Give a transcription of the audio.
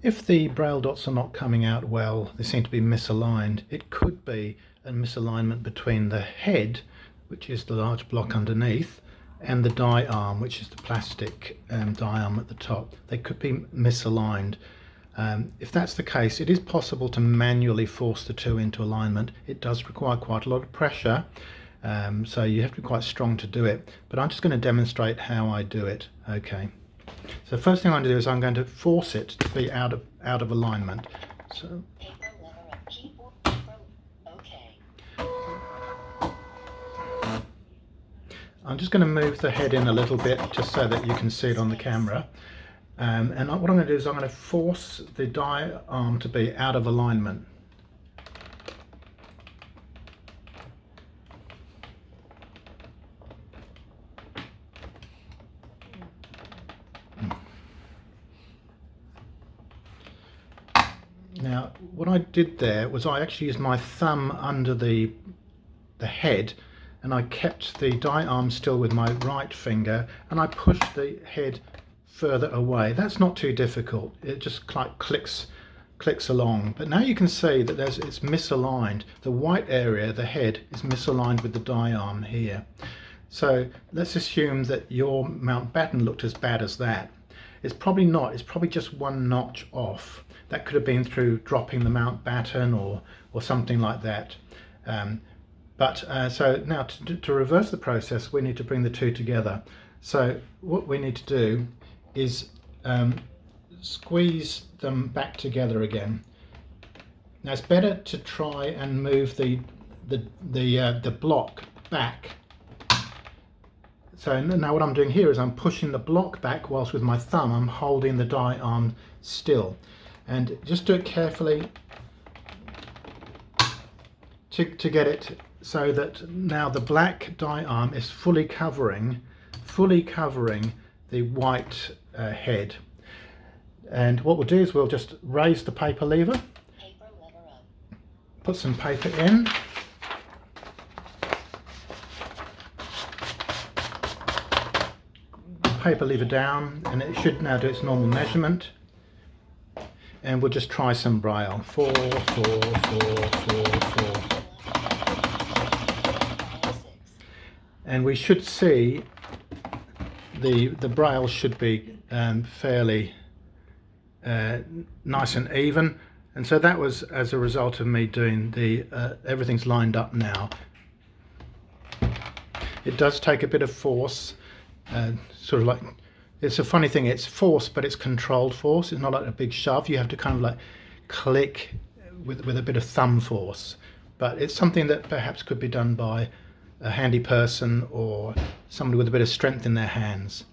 If the braille dots are not coming out well, they seem to be misaligned, it could be a misalignment between the head, which is the large block underneath, and the die arm, which is the plastic die arm at the top. They could be misaligned. If that's the case, it is possible to manually force the two into alignment. It does require quite a lot of pressure, so you have to be quite strong to do it. But I'm just going to demonstrate how I do it. Okay. So the first thing I'm going to do is I'm going to force it to be out of alignment. So I'm just going to move the head in a little bit just so that you can see it on the camera. And what I'm going to do is I'm going to force the die arm to be out of alignment. Now, what I did there was I actually used my thumb under the head, and I kept the die arm still with my right finger, and I pushed the head further away. That's not too difficult. It just like clicks along. But now you can see that it's misaligned. The white area, the head, is misaligned with the die arm here. So let's assume that your Mountbatten looked as bad as that. It's probably not. It's probably just one notch off. That could have been through dropping the Mountbatten or something like that. So now to reverse the process, we need to bring the two together. So what we need to do is squeeze them back together again. Now it's better to try and move the block back. So now what I'm doing here is I'm pushing the block back whilst with my thumb I'm holding the die arm still. And just do it carefully to get it so that now the black die arm is fully covering the white head. And what we'll do is we'll just raise the paper lever, put some paper in, paper lever down, and it should now do its normal measurement. And we'll just try some braille. 4, 4, 4, 4, 4. And we should see the braille should be fairly nice and even. And so that was as a result of me doing everything's lined up now. It does take a bit of force, sort of like, it's a funny thing, it's force, but it's controlled force. It's not like a big shove. You have to kind of like click with a bit of thumb force. But it's something that perhaps could be done by a handy person or somebody with a bit of strength in their hands.